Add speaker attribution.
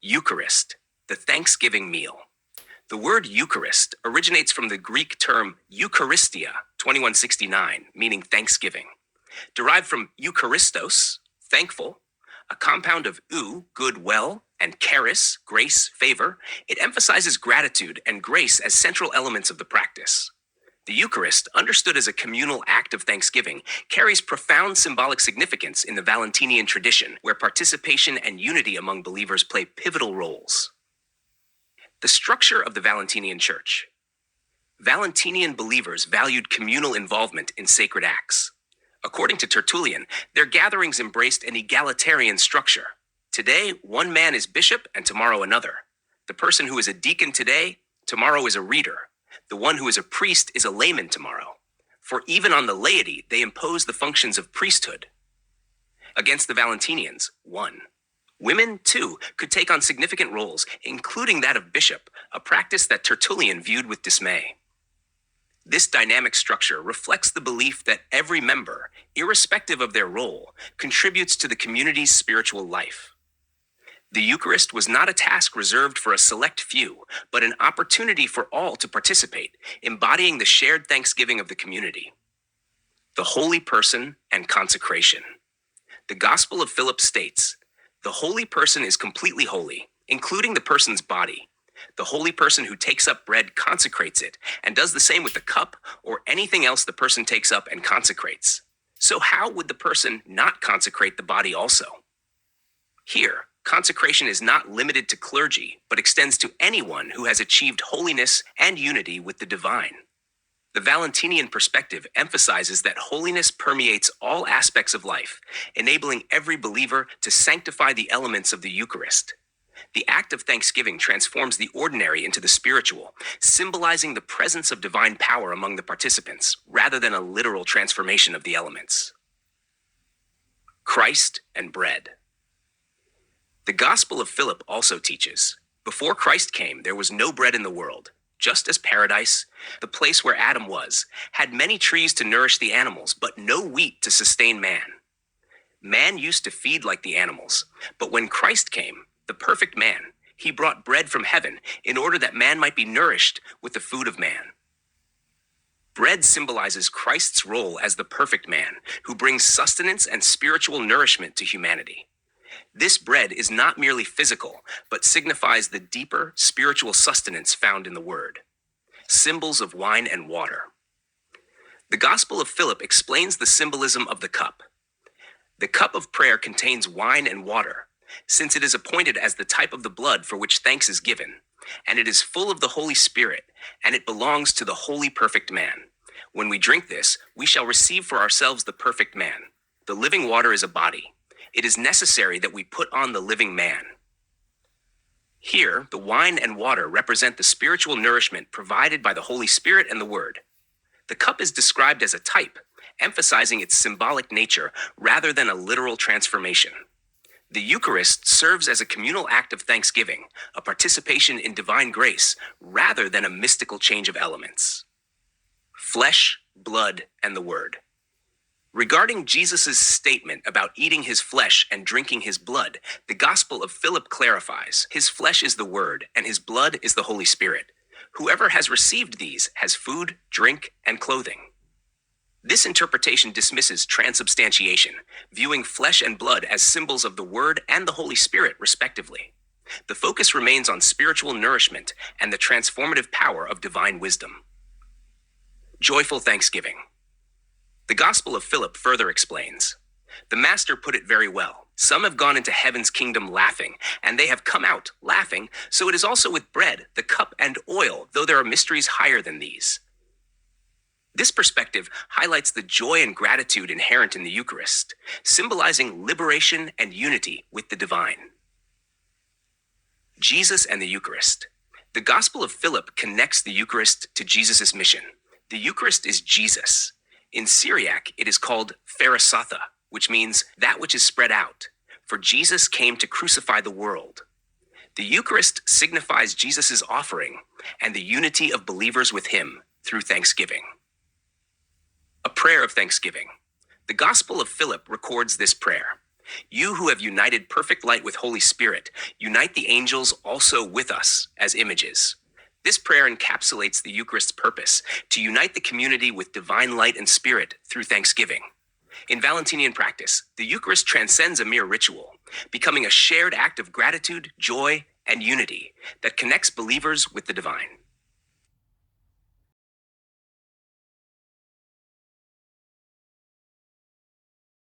Speaker 1: Eucharist, the Thanksgiving meal. The word Eucharist originates from the Greek term eucharistia, 2169, meaning thanksgiving. Derived from eucharistos, thankful, a compound of good, well, and charis, grace, favor, it emphasizes gratitude and grace as central elements of the practice. The Eucharist, understood as a communal act of thanksgiving, carries profound symbolic significance in the Valentinian tradition, where participation and unity among believers play pivotal roles. The structure of the Valentinian Church. Valentinian believers valued communal involvement in sacred acts. According to Tertullian, their gatherings embraced an egalitarian structure. Today, one man is bishop and tomorrow another. The person who is a deacon today, tomorrow is a reader. The one who is a priest is a layman tomorrow. For even on the laity, they impose the functions of priesthood. Against the Valentinians, 1. Women, too, could take on significant roles, including that of bishop, a practice that Tertullian viewed with dismay. This dynamic structure reflects the belief that every member, irrespective of their role, contributes to the community's spiritual life. The Eucharist was not a task reserved for a select few, but an opportunity for all to participate, embodying the shared thanksgiving of the community. The holy person and consecration. The Gospel of Philip states, "The holy person is completely holy, including the person's body. The holy person who takes up bread consecrates it, and does the same with the cup or anything else the person takes up and consecrates. So how would the person not consecrate the body also?" Here, consecration is not limited to clergy, but extends to anyone who has achieved holiness and unity with the divine. The Valentinian perspective emphasizes that holiness permeates all aspects of life, enabling every believer to sanctify the elements of the Eucharist. The act of thanksgiving transforms the ordinary into the spiritual, symbolizing the presence of divine power among the participants, rather than a literal transformation of the elements. Christ and bread. The Gospel of Philip also teaches, before Christ came, there was no bread in the world, just as paradise, the place where Adam was, had many trees to nourish the animals, but no wheat to sustain man. Man used to feed like the animals, but when Christ came, the perfect man, he brought bread from heaven in order that man might be nourished with the food of man. Bread symbolizes Christ's role as the perfect man, who brings sustenance and spiritual nourishment to humanity. This bread is not merely physical, but signifies the deeper spiritual sustenance found in the Word. Symbols of wine and water. The Gospel of Philip explains the symbolism of the cup. The cup of prayer contains wine and water, since it is appointed as the type of the blood for which thanks is given, and it is full of the Holy Spirit, and it belongs to the holy perfect man. When we drink this, we shall receive for ourselves the perfect man. The living water is a body. It is necessary that we put on the living man. Here, the wine and water represent the spiritual nourishment provided by the Holy Spirit and the Word. The cup is described as a type, emphasizing its symbolic nature rather than a literal transformation. The Eucharist serves as a communal act of thanksgiving, a participation in divine grace, rather than a mystical change of elements. Flesh, blood, and the Word. Regarding Jesus' statement about eating his flesh and drinking his blood, the Gospel of Philip clarifies, his flesh is the Word, and his blood is the Holy Spirit. Whoever has received these has food, drink, and clothing. This interpretation dismisses transubstantiation, viewing flesh and blood as symbols of the Word and the Holy Spirit, respectively. The focus remains on spiritual nourishment and the transformative power of divine wisdom. Joyful thanksgiving. The Gospel of Philip further explains, "The Master put it very well. Some have gone into heaven's kingdom laughing, and they have come out laughing, so it is also with bread, the cup, and oil, though there are mysteries higher than these." This perspective highlights the joy and gratitude inherent in the Eucharist, symbolizing liberation and unity with the divine. Jesus and the Eucharist. The Gospel of Philip connects the Eucharist to Jesus' mission. The Eucharist is Jesus. In Syriac, it is called pharisatha, which means that which is spread out, for Jesus came to crucify the world. The Eucharist signifies Jesus' offering and the unity of believers with him through thanksgiving. A prayer of thanksgiving. The Gospel of Philip records this prayer. You who have united perfect light with Holy Spirit, unite the angels also with us as images. This prayer encapsulates the Eucharist's purpose, to unite the community with divine light and spirit through thanksgiving. In Valentinian practice, the Eucharist transcends a mere ritual, becoming a shared act of gratitude, joy, and unity that connects believers with the divine.